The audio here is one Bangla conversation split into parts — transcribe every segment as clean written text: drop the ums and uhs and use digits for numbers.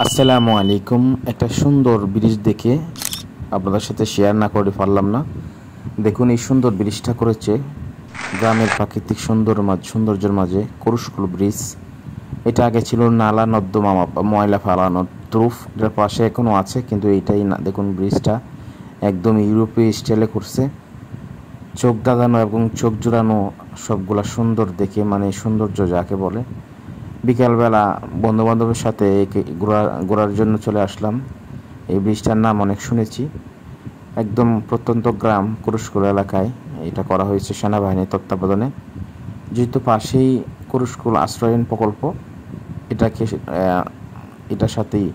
আসসালামু আলাইকুম। একটা সুন্দর ব্রিজ দেখে আপনাদের সাথে শেয়ার না করে পারলাম না। দেখুন এই সুন্দর ব্রিজটা করেছে গ্রামের প্রাকৃতিক সৌন্দর্যের মাঝে কুরুশকুল ব্রিজ। এটা আগে ছিল নালা নর্দমা ময়লা ফালানোর ত্রুফ, এটার পাশে এখনও আছে, কিন্তু এইটাই না। দেখুন ব্রিজটা একদম ইউরোপীয় স্টাইলে করছে, চোখ দাঁড়ানো এবং চোখ জোড়ানো সবগুলা সুন্দর দেখে, মানে সৌন্দর্য যাকে বলে। বিকালবেলা বন্ধুবান্ধবের সাথে ঘোরার জন্য চলে আসলাম। এই ব্রিজটার নাম অনেক শুনেছি। একদম প্রত্যন্ত গ্রাম কুরুশকুল এলাকায় এটা করা হয়েছে সেনাবাহিনীর তত্ত্বাবধানে। যেহেতু পাশেই কুরুশকুল আশ্রয়ন প্রকল্প, এটার সাথেই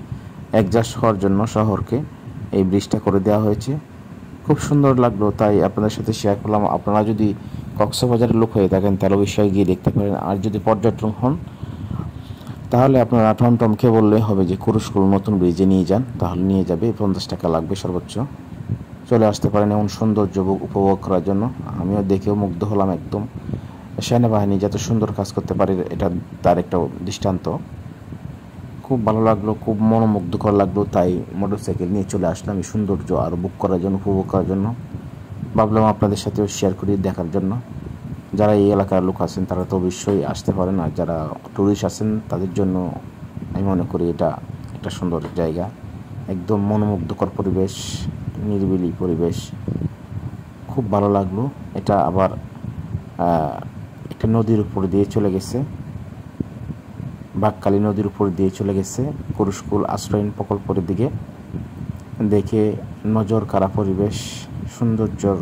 অ্যাডজাস্ট হওয়ার জন্য শহরকে এই ব্রিজটা করে দেওয়া হয়েছে। খুব সুন্দর লাগলো, তাই আপনাদের সাথে শেয়ার করলাম। আপনারা যদি কক্সবাজারের লোক হয়ে থাকেন তাহলে অবশ্যই গিয়ে দেখতে পারেন। আর যদি পর্যটক হন তাহলে আপনারা টমটমকে বললে হবে যে কুরুশকুল নতুন ব্রিজে নিয়ে যান, তাহলে নিয়ে যাবে। 50 টাকা লাগবে সর্বোচ্চ। চলে আসতে পারেন এমন সৌন্দর্য উপভোগ করার জন্য। আমিও দেখেও মুগ্ধ হলাম একদম। সেনাবাহিনী যত সুন্দর কাজ করতে পারে এটা তার একটা দৃষ্টান্ত। খুব ভালো লাগলো, খুব মনোমুগ্ধকর লাগলো, তাই মোটরসাইকেল নিয়ে চলে আসলাম এই সৌন্দর্য আরও বুক করার জন্য, উপভোগ করার জন্য। ভাবলাম আপনাদের সাথেও শেয়ার করি দেখার জন্য। যারা এই এলাকার লোক আছেন তারা তো অবশ্যই আসতে পারেন, আর যারা ট্যুরিস্ট আছেন তাদের জন্য আমি মনে করি এটা একটা সুন্দর জায়গা। একদম মনোমুগ্ধকর পরিবেশ, নিরিবিলি পরিবেশ, খুব ভালো লাগলো। এটা আবার একটা নদীর উপর দিয়ে চলে গেছে, বাঁকখালী নদীর উপর দিয়ে চলে গেছে কুরুশকুল আশ্রয়ন প্রকল্পের দিকে। দেখে নজর কাড়া পরিবেশ, সৌন্দর্যর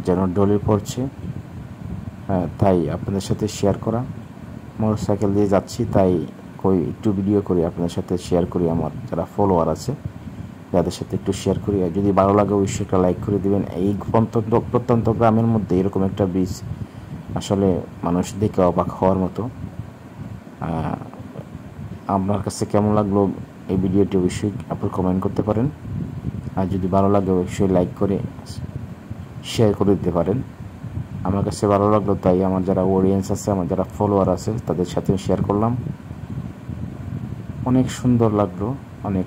যেন ঢলে পড়ছে। তাই আপনাদের সাথে শেয়ার করা। মোটরসাইকেল দিয়ে যাচ্ছি, তাই একটু ভিডিও করি আপনাদের সাথে শেয়ার করি। আমার যারা ফলোয়ার আছে যাদের সাথে একটু শেয়ার করি। আর যদি ভালো লাগে অবশ্যই একটা লাইক করে দেবেন। এই প্রত্যন্ত গ্রামের মধ্যে এরকম একটা ব্রিজ আসলে মানুষ দেখে অবাক হওয়ার মতো। আপনার কাছে কেমন লাগলো এই ভিডিওটি অবশ্যই আপনি কমেন্ট করতে পারেন। আর যদি ভালো লাগে অবশ্যই লাইক করে শেয়ার করে দিতে পারেন। আমার কাছে ভালো লাগলো, তাই আমার যারা অডিয়েন্স আছে, আমার যারা ফলোয়ার আছে তাদের সাথে শেয়ার করলাম। অনেক সুন্দর লাগলো, অনেক